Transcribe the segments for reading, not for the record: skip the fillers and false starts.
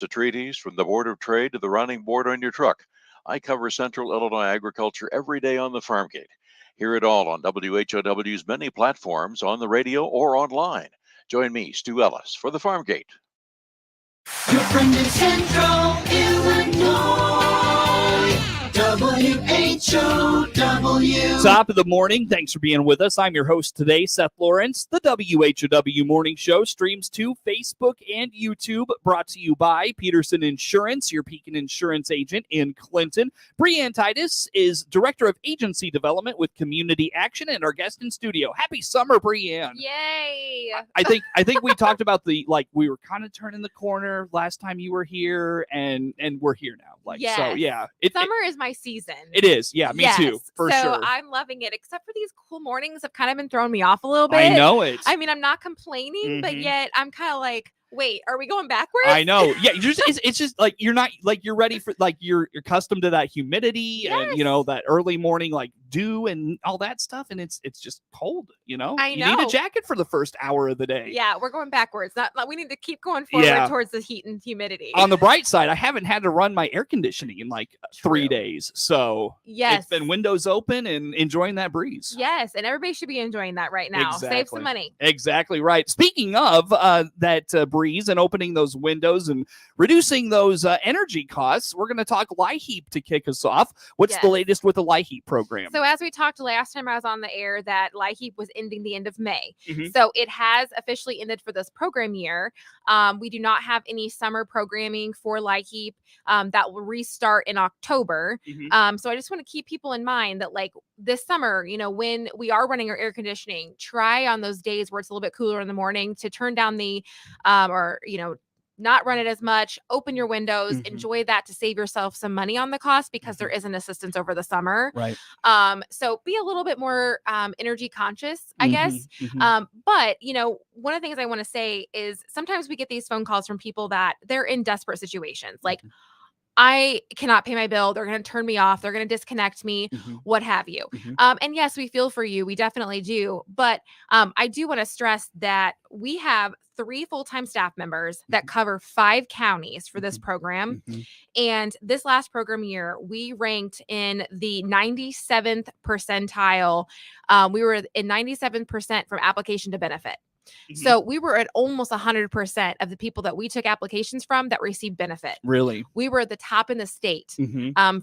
The treaties from the Board of Trade to the running board on your truck. I cover Central Illinois agriculture every day on the Farm Gate. Hear it all on WHOW's many platforms on the radio or online. Join me, Stu Ellis, for the Farm Gate. Your friend in Central Illinois, WHOW. Top of the morning. Thanks for being with us. I'm your host today, Seth Lawrence. The WHOW Morning Show streams to Facebook and YouTube, brought to you by Peterson Insurance, your Pekin Insurance agent in Clinton. Breann Titus is Director of Agency Development with Community Action and our guest in studio. Happy summer, Breann. Yay. I think we talked about we were kind of turning the corner last time you were here, and we're here now. Yes. So yeah. Summer is my season. It is. Yeah, me too. For sure. So I'm loving it, except for these cool mornings have kind of been throwing me off a little bit. I know it. I mean, I'm not complaining, but yet I'm kind of like, wait, are we going backwards? I know. Yeah, it's just like you're not like you're ready for you're accustomed to that humidity and that early morning dew and all that stuff, and it's just cold. I know. You need a jacket for the first hour of the day. Yeah, we're going backwards. We need to keep going forward towards the heat and humidity. On the bright side, I haven't had to run my air conditioning in 3 days, so yes, it's been windows open and enjoying that breeze. Yes, and everybody should be enjoying that right now. Exactly. Save some money. Exactly right. Speaking of that breeze and opening those windows and reducing those energy costs, we're going to talk LIHEAP to kick us off. What's the latest with the LIHEAP program? So as we talked last time I was on the air, that LIHEAP was ending the end of May. So it has officially ended for this program year. We do not have any summer programming for LIHEAP that will restart in October. So I just want to keep people in mind that this summer, when we are running our air conditioning, try on those days where it's a little bit cooler in the morning to turn down the not run it as much, open your windows, enjoy that to save yourself some money on the cost because there isn't assistance over the summer. Right. So be a little bit more energy conscious, I guess. But, one of the things I want to say is sometimes we get these phone calls from people that they're in desperate situations. I cannot pay my bill. They're going to turn me off. They're going to disconnect me, what have you. And yes, we feel for you. We definitely do. But I do want to stress that we have 3 full-time staff members that cover 5 counties for this program. And this last program year, we ranked in the 97th percentile. We were in 97% from application to benefit. So we were at almost 100% of the people that we took applications from that received benefit. Really? We were at the top in the state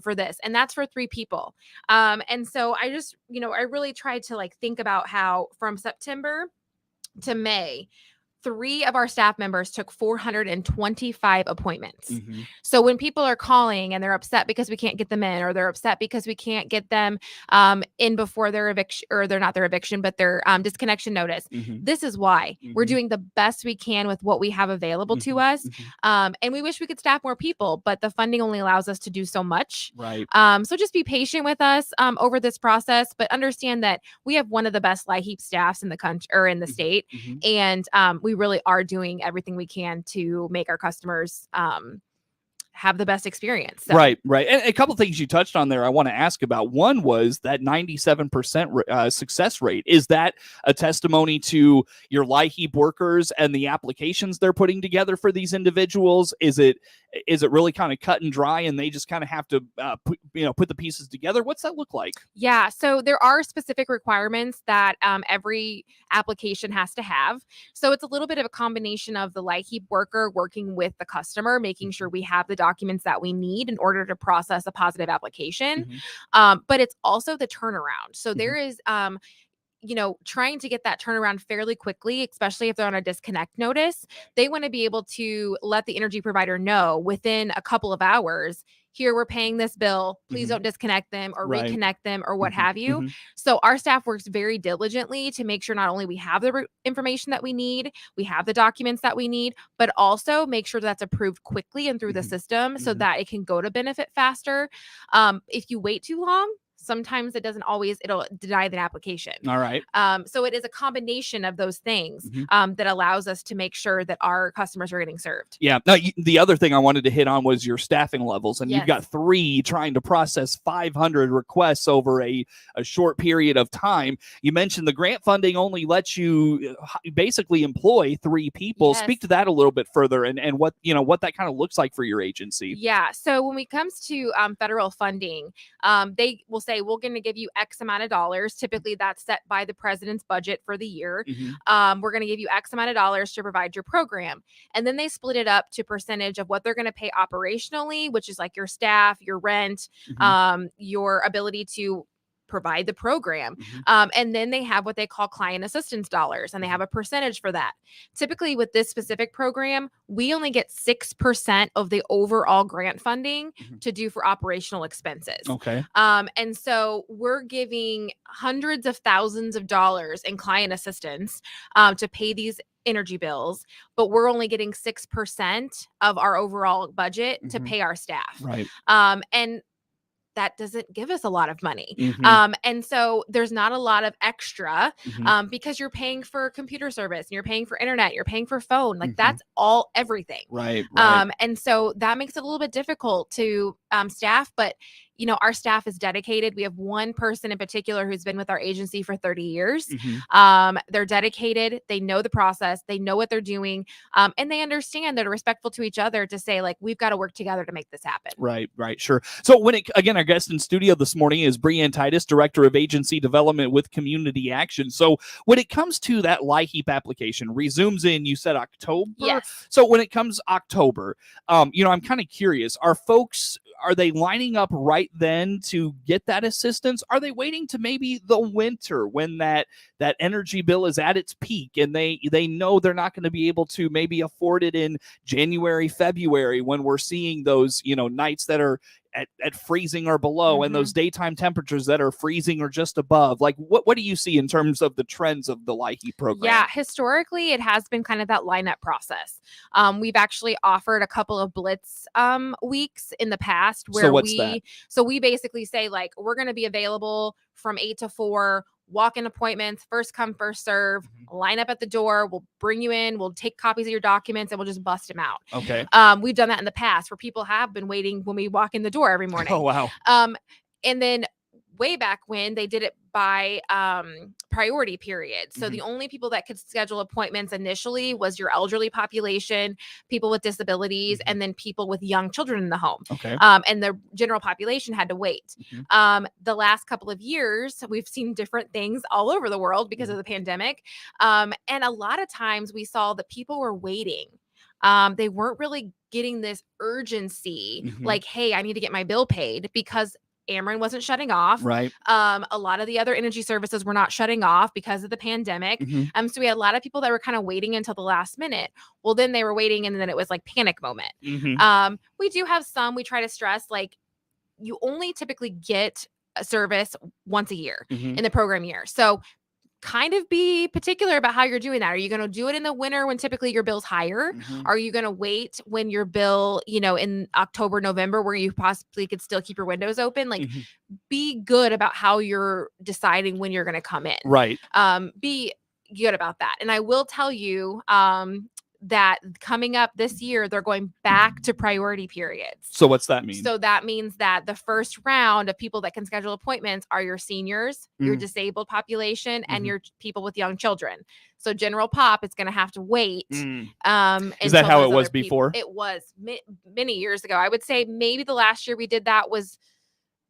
for this, and that's for 3 people. And so I just, I really tried to think about how from September to May, 3 of our staff members took 425 appointments. So when people are calling and they're upset because we can't get them in, or they're upset because we can't get them in before their eviction, or they're not their eviction, but their disconnection notice, this is why we're doing the best we can with what we have available to us. And we wish we could staff more people, but the funding only allows us to do so much. Right. So just be patient with us over this process, but understand that we have one of the best LIHEAP staffs in the country or in the state. And we really are doing everything we can to make our customers have the best experience. So. Right. And a couple of things you touched on there I want to ask about. One was that 97% success rate. Is that a testimony to your LIHEAP workers and the applications they're putting together for these individuals? Is it really kind of cut and dry and they just kind of have to put the pieces together? What's that look like? Yeah, so there are specific requirements that every application has to have. So it's a little bit of a combination of the LIHEAP worker working with the customer, making sure we have the documents that we need in order to process a positive application. But it's also the turnaround. So there is trying to get that turnaround fairly quickly, especially if they're on a disconnect notice. They want to be able to let the energy provider know within a couple of hours, here, we're paying this bill. Please don't disconnect them or reconnect them or what have you. So our staff works very diligently to make sure not only we have the information that we need, we have the documents that we need, but also make sure that's approved quickly and through the system so that it can go to benefit faster. If you wait too long, sometimes it doesn't always, it'll deny the application. All right. So it is a combination of those things Mm-hmm. that allows us to make sure that our customers are getting served. Yeah. Now, the other thing I wanted to hit on was your staffing levels, and you've got Yes. 3 trying to process 500 requests over a short period of time. You mentioned the grant funding only lets you basically employ 3 people. Yes. Speak to that a little bit further, and what that kind of looks like for your agency. Yeah. So when it comes to federal funding, they will say, we're going to give you X amount of dollars. Typically, that's set by the president's budget for the year. Mm-hmm. We're going to give you X amount of dollars to provide your program. And then they split it up to percentage of what they're going to pay operationally, which is like your staff, your rent, Mm-hmm. your ability to provide the program. Mm-hmm. And then they have what they call client assistance dollars, and they have a percentage for that. Typically with this specific program, we only get 6% of the overall grant funding to do for operational expenses. Okay. And so we're giving hundreds of thousands of dollars in client assistance to pay these energy bills, but we're only getting 6% of our overall budget to pay our staff. Right. And that doesn't give us a lot of money. Mm-hmm. And so there's not a lot of extra Mm-hmm. because you're paying for computer service, and you're paying for internet, you're paying for phone. Like Mhm. that's all everything. Right. Right. And so that makes it a little bit difficult to staff, but our staff is dedicated. We have one person in particular who's been with our agency for 30 years. Mhm. They're dedicated. They know the process. They know what they're doing. And they understand. They're respectful to each other to say, like, we've got to work together to make this happen. Right, sure. So again, our guest in studio this morning is Breann Titus, Director of Agency Development with Community Action. So when it comes to that LIHEAP application, resumes in, you said October? Yes. So when it comes October, I'm kind of curious, are they lining up right then to get that assistance? Are they waiting to maybe the winter when that energy bill is at its peak and they know they're not going to be able to maybe afford it in January, February, when we're seeing those, nights that are at freezing or below, and those daytime temperatures that are freezing or just above? Like, what do you see in terms of the trends of the LIHEAP program? Yeah, historically, it has been kind of that lineup process. We've actually offered a couple of blitz weeks in the past where we basically say, like, we're going to be available from 8 to 4. Walk-in appointments, first come, first serve, line up at the door. We'll bring you in. We'll take copies of your documents and we'll just bust them out. Okay. We've done that in the past where people have been waiting when we walk in the door every morning. Oh, wow. And then way back when they did it by priority period. So the only people that could schedule appointments initially was your elderly population, people with disabilities, and then people with young children in the home. Okay. And the general population had to wait. The last couple of years, we've seen different things all over the world because of the pandemic. And a lot of times we saw that people were waiting. They weren't really getting this urgency, like, hey, I need to get my bill paid, because Ameren wasn't shutting off. Right. A lot of the other energy services were not shutting off because of the pandemic. So we had a lot of people that were kind of waiting until the last minute. Well, then they were waiting, and then it was like panic moment. We do have some, we try to stress, like, you only typically get a service once a year in the program year. So kind of be particular about how you're doing that. Are you going to do it in the winter when typically your bill's higher? Are you going to wait when your bill, in October, November, where you possibly could still keep your windows open? Like, be good about how you're deciding when you're going to come in. Right. Be good about that. And I will tell you, that coming up this year, they're going back to priority periods. So what's that mean? So that means that the first round of people that can schedule appointments are your seniors, your disabled population, and your people with young children. So general pop is going to have to wait. Is that how it was before? It was many years ago. I would say maybe the last year we did that was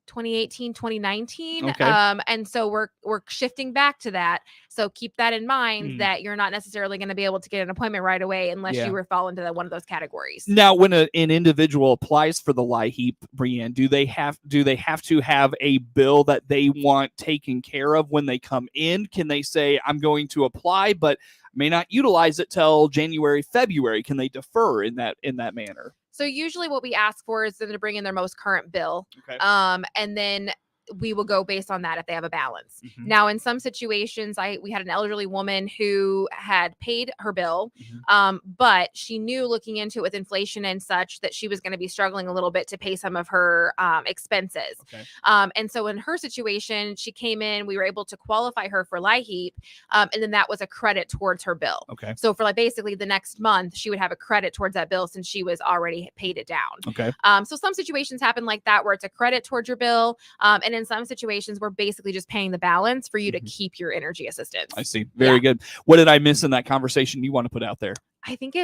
2018, 2019. Okay. And so we're shifting back to that. So keep that in mind, that you're not necessarily going to be able to get an appointment right away unless you fall into one of those categories. Now, when an individual applies for the LIHEAP, Breann, do they have to have a bill that they want taken care of when they come in? Can they say, I'm going to apply, but may not utilize it till January, February? Can they defer in that manner? So usually what we ask for is them to bring in their most current bill. Okay. And then we will go based on that if they have a balance. Mhm. Now, in some situations, we had an elderly woman who had paid her bill, but she knew looking into it with inflation and such that she was going to be struggling a little bit to pay some of her expenses. Okay. And so in her situation, she came in, we were able to qualify her for LIHEAP, and then that was a credit towards her bill. Okay. So for like basically the next month, she would have a credit towards that bill since she was already paid it down. Okay. So some situations happen like that where it's a credit towards your bill. And in some situations, we're basically just paying the balance for you to keep your energy assistance. I see. Very good. What did I miss in that conversation you want to put out there? I think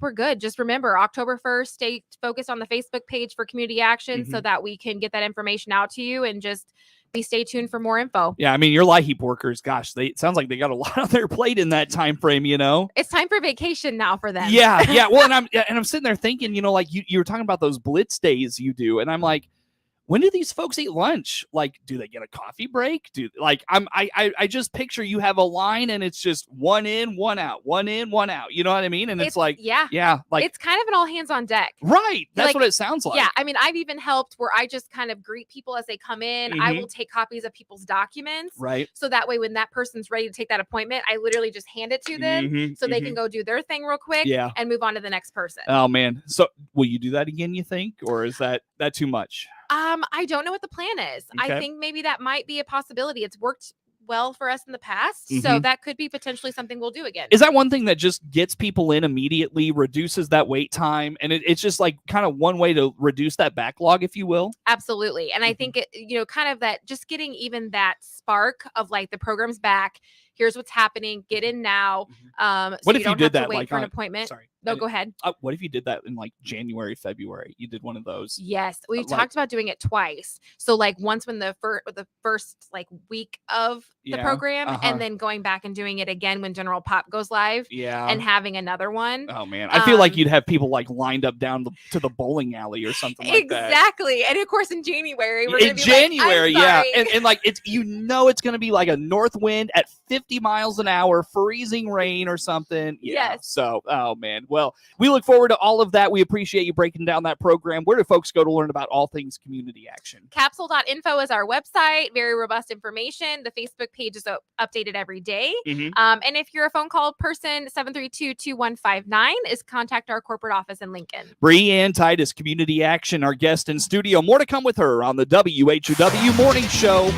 we're good. Just remember, October 1st, stay focused on the Facebook page for community action so that we can get that information out to you, and just stay tuned for more info. Yeah, I mean, your LIHEAP workers, gosh, it sounds like they got a lot on their plate in that time frame, It's time for vacation now for them. Yeah. Well, and I'm sitting there thinking, like you were talking about those blitz days you do, and I'm like, when do these folks eat lunch? Like, do they get a coffee break? I just picture you have a line and it's just one in, one out, one in, one out. You know what I mean? And it's like, like it's kind of an all hands on deck. Right. That's what it sounds like. Yeah. I mean, I've even helped where I just kind of greet people as they come in. I will take copies of people's documents. Right. So that way, when that person's ready to take that appointment, I literally just hand it to them so they can go do their thing real quick and move on to the next person. Oh man. So will you do that again, you think? Or is that too much? I don't know what the plan is. Okay. I think maybe that might be a possibility. It's worked well for us in the past, so that could be potentially something we'll do again. Is that one thing that just gets people in immediately, reduces that wait time, and it's just like kind of one way to reduce that backlog, if you will? Absolutely. And I think it, kind of that just getting even that spark of like the program's back. Here's what's happening. Get in now. So What if you don't you did have to that wait like for an on appointment? Sorry. No, go ahead. What if you did that in like January, February? You did one of those. Yes, we talked about doing it twice. So like once when the first like week of the program, and then going back and doing it again when General Pop goes live. Yeah. And having another one. Oh man, I feel like you'd have people like lined up down to the bowling alley or something like that. Exactly. And of course in January we're in January, and like it's it's gonna be like a north wind at 50 miles an hour, freezing rain or something. Yeah. Yes. So, oh man. Well, we look forward to all of that. We appreciate you breaking down that program. Where do folks go to learn about all things community action? Capsule.info is our website. Very robust information. The Facebook page is updated every day. And if you're a phone call person, 732-2159 is contact our corporate office in Lincoln. Breann Titus, community action, our guest in studio. More to come with her on the WHOW Morning Show.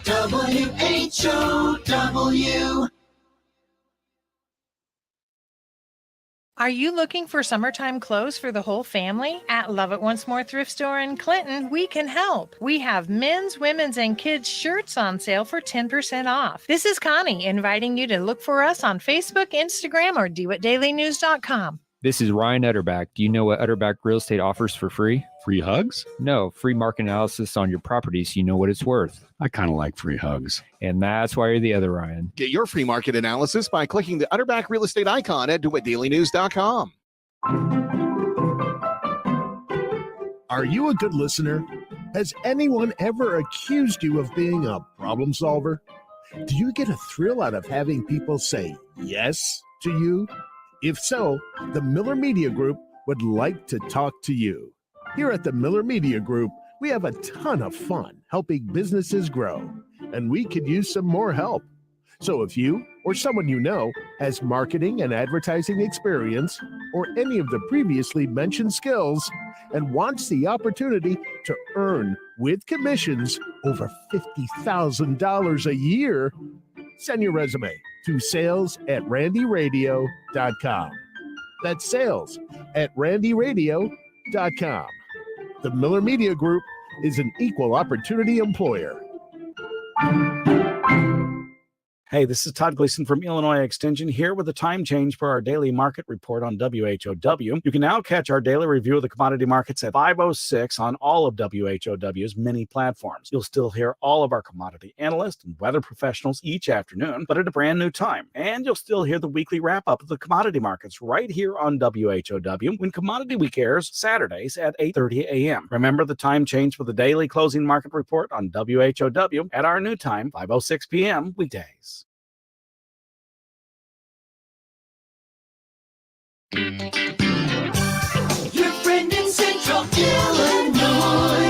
WHOW. Are you looking for summertime clothes for the whole family? At Love It Once More Thrift Store in Clinton, we can help. We have men's, women's, and kids' shirts on sale for 10% off. This is Connie inviting you to look for us on Facebook, Instagram, or DeWhatDailyNews.com. This is Ryan Utterback. Do you know what Utterback Real Estate offers for free? Free hugs? No, free market analysis on your property so you know what it's worth. I kind of like free hugs. And that's why you're the other Ryan. Get your free market analysis by clicking the Utterback Real Estate icon at DeWhatDailyNews.com. Are you a good listener? Has anyone ever accused you of being a problem solver? Do you get a thrill out of having people say yes to you? If so, the Miller Media Group would like to talk to you. Here at the Miller Media Group, we have a ton of fun helping businesses grow, and we could use some more help. So if you or someone you know has marketing and advertising experience or any of the previously mentioned skills and wants the opportunity to earn with commissions over $50,000 a year, send your resume to sales@randyradio.com. That's sales@randyradio.com. The Miller Media Group is an equal opportunity employer. Hey, this is Todd Gleason from Illinois Extension here with a time change for our daily market report on WHOW. You can now catch our daily review of the commodity markets at 5:06 on all of WHOW's many platforms. You'll still hear all of our commodity analysts and weather professionals each afternoon, but at a brand new time. And you'll still hear the weekly wrap-up of the commodity markets right here on WHOW when Commodity Week airs Saturdays at 8:30 a.m. Remember the time change for the daily closing market report on WHOW at our new time, 5:06 p.m. weekdays. Your friend in Central Illinois.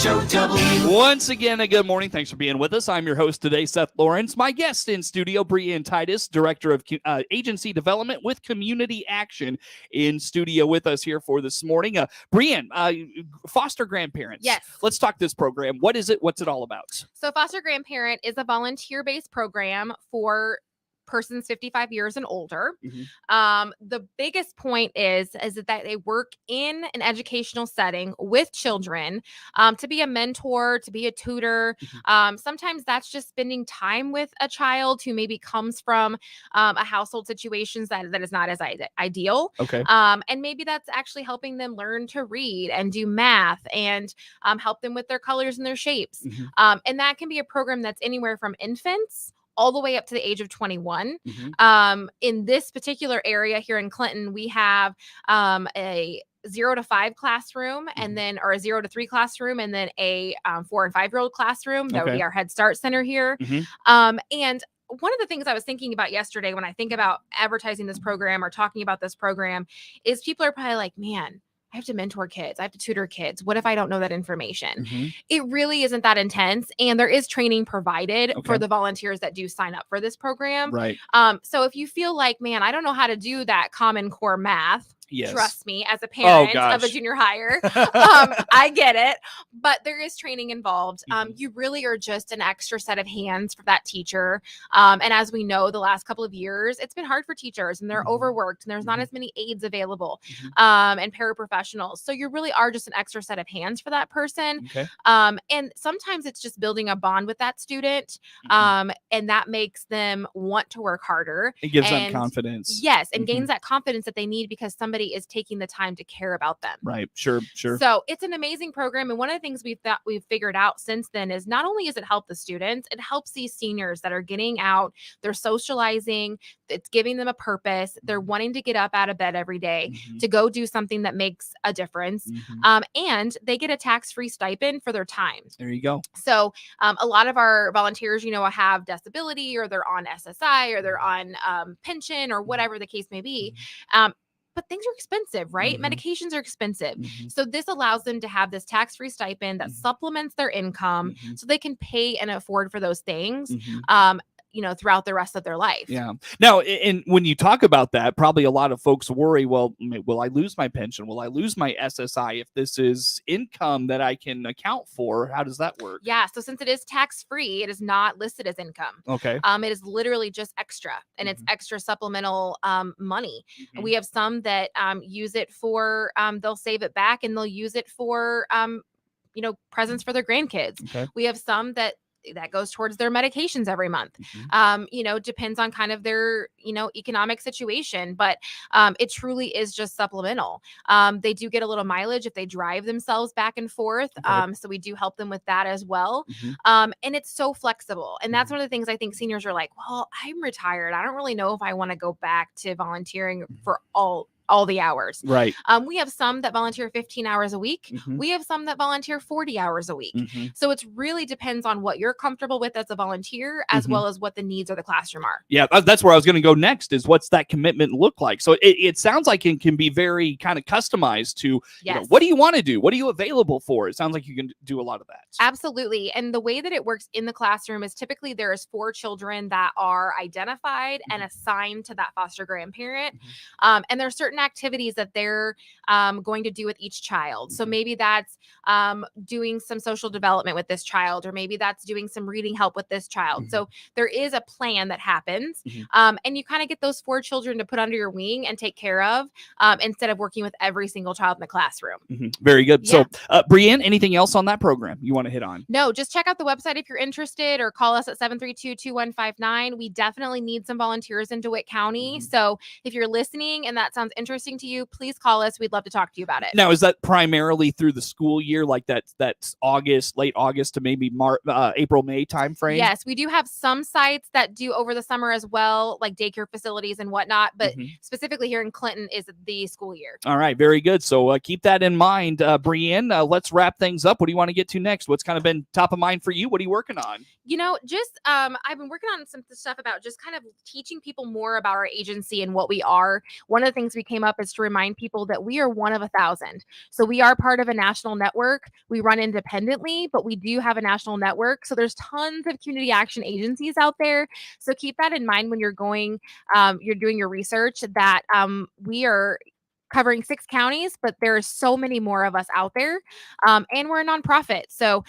WHOW. Once again, a good morning. Thanks for being with us. I'm your host today, Seth Lawrence. My guest in studio, Breann Titus, Director of Agency Development with Community Action, in studio with us here for this morning. Breann, foster grandparents. Yes. Let's talk this program. What is it? What's it all about? So Foster Grandparent is a volunteer-based program for persons 55 years and older. The biggest point is that they work in an educational setting with children, to be a mentor, to be a tutor. Sometimes that's just spending time with a child who maybe comes from a household situations that is not as ideal. Okay. And maybe that's actually helping them learn to read and do math and help them with their colors and their shapes. And that can be a program that's anywhere from infants all the way up to the age of 21. In this particular area here in Clinton, we have a 0 to 5 classroom, and then, or a 0 to 3 classroom, and then a 4 and 5-year-old classroom. That would be our Head Start Center here. And one of the things I was thinking about yesterday when I think about advertising this program or talking about this program is people are probably like, man, I have to mentor kids. I have to tutor kids. What if I don't know that information? It really isn't that intense. And there is training provided for the volunteers that do sign up for this program. Right. So if you feel like, man, I don't know how to do that Common Core math, Yes. trust me, as a parent of a junior hire, I get it. But there is training involved. You really are just an extra set of hands for that teacher. And as we know, the last couple of years, it's been hard for teachers, and they're overworked, and there's not as many aides available, and paraprofessionals. So you really are just an extra set of hands for that person. And sometimes it's just building a bond with that student. And that makes them want to work harder. It gives them confidence. Yes. And gains that confidence that they need because somebody is taking the time to care about them. Right. Sure. So it's an amazing program. And one of the things we've figured out since then is not only does it help the students, it helps these seniors that are getting out, they're socializing, it's giving them a purpose. They're wanting to get up out of bed every day to go do something that makes a difference. And they get a tax-free stipend for their time. There you go. So a lot of our volunteers, have disability, or they're on SSI, or they're on pension, or whatever the case may be. But things are expensive, right? Medications are expensive. So this allows them to have this tax-free stipend that supplements their income so they can pay and afford for those things. Throughout the rest of their life. Yeah. Now, and when you talk about that, probably a lot of folks worry, well, will I lose my pension? Will I lose my SSI if this is income that I can account for? How does that work? Yeah. So since it is tax-free, it is not listed as income. Okay. It is literally just extra, and it's extra supplemental money. We have some that use it for, they'll save it back and they'll use it for, presents for their grandkids. We have some that goes towards their medications every month. Depends on kind of their, economic situation, but it truly is just supplemental. They do get a little mileage if they drive themselves back and forth. So we do help them with that as well. And it's so flexible. And that's one of the things I think seniors are like, well, I'm retired. I don't really know if I want to go back to volunteering for all the hours. Right. We have some that volunteer 15 hours a week. We have some that volunteer 40 hours a week. So it really depends on what you're comfortable with as a volunteer, as well as what the needs of the classroom are. Yeah, that's where I was going to go next, is what's that commitment look like? So it sounds like it can be very kind of customized to, what do you want to do? What are you available for? It sounds like you can do a lot of that. Absolutely. And the way that it works in the classroom is typically there is 4 children that are identified and assigned to that foster grandparent. And there's certain activities that they're going to do with each child. So maybe that's doing some social development with this child, or maybe that's doing some reading help with this child. So there is a plan that happens, and you kind of get those 4 children to put under your wing and take care of, instead of working with every single child in the classroom. Very good. Yeah. So Breann, anything else on that program you want to hit on? No, just check out the website if you're interested, or call us at 732-2159. We definitely need some volunteers in DeWitt County. So if you're listening and that sounds interesting to you, please call us. We'd love to talk to you about it. Now, is that primarily through the school year, like that's August, late August to maybe April, May timeframe? Yes, we do have some sites that do over the summer as well, like daycare facilities and whatnot, but specifically here in Clinton is the school year. All right, very good. So keep that in mind. Breann, let's wrap things up. What do you want to get to next? What's kind of been top of mind for you? What are you working on? I've been working on some stuff about just kind of teaching people more about our agency and what we are. One of the things we came came up is to remind people that we are one of 1,000. So we are part of a national network. We run independently, but we do have a national network. So there's tons of community action agencies out there. So keep that in mind when you're doing your research, that we are covering 6 counties, but there are so many more of us out there. And we're a nonprofit. So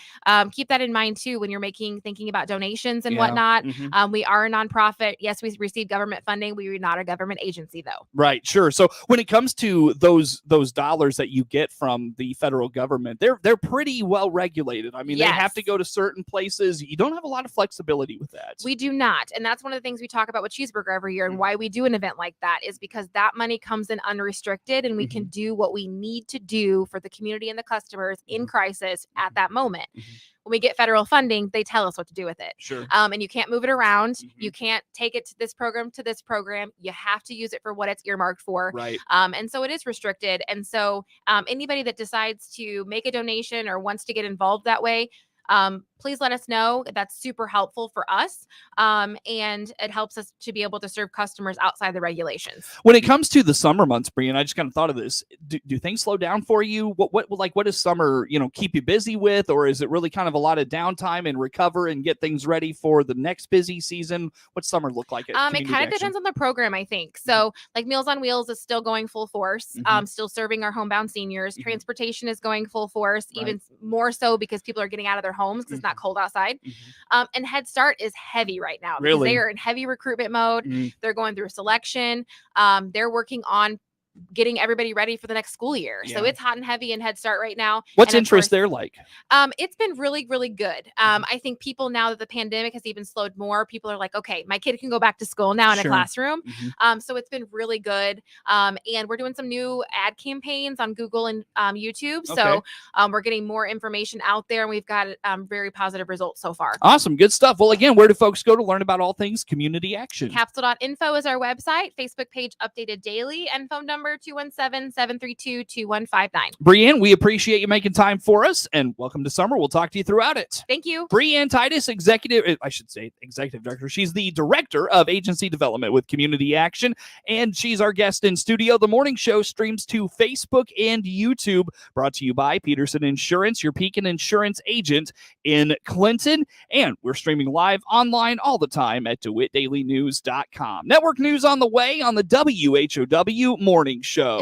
keep that in mind too when you're thinking about donations and whatnot. We are a nonprofit. Yes, we receive government funding. We are not a government agency though. Right, sure. So when it comes to those dollars that you get from the federal government, they're pretty well regulated. I mean, they have to go to certain places. You don't have a lot of flexibility with that. We do not. And that's one of the things we talk about with Cheeseburger every year, and why we do an event like that is because that money comes in unrestricted, and we can do what we need to do for the community and the customers in crisis at that moment. When we get federal funding, they tell us what to do with it. Sure. And you can't move it around. You can't take it to this program, You have to use it for what it's earmarked for. Right. And so it is restricted. And so anybody that decides to make a donation or wants to get involved that way, please let us know. That's super helpful for us. And it helps us to be able to serve customers outside the regulations. When it comes to the summer months, Breann, I just kind of thought of this. Do things slow down for you? What does summer, keep you busy with? Or is it really kind of a lot of downtime and recover and get things ready for the next busy season? What's summer look like? It kind of depends on the program, I think. So like Meals on Wheels is still going full force, still serving our homebound seniors. Transportation is going full force, even more so because people are getting out of their homes because it's not cold outside. And Head Start is heavy right now. Really? They are in heavy recruitment mode. They're going through selection. They're working on getting everybody ready for the next school year. So it's hot and heavy in Head Start right now. What's interest there like? It's been really, really good. I think people, now that the pandemic has even slowed more, people are like, okay, my kid can go back to school now in a classroom. So it's been really good. And we're doing some new ad campaigns on Google and YouTube. So we're getting more information out there, and we've got very positive results so far. Awesome. Good stuff. Well, again, where do folks go to learn about all things community action? Capsule.info is our website, Facebook page updated daily, and phone number 217-732-2159. Breann, we appreciate you making time for us, and welcome to summer. We'll talk to you throughout it. Thank you. Breann Titus, executive director. She's the director of agency development with Community Action, and she's our guest in studio. The morning show streams to Facebook and YouTube, brought to you by Peterson Insurance, your Pekin Insurance agent in Clinton. And we're streaming live online all the time at DeWittDailyNews.com. Network news on the way on the WHOW Morning Show.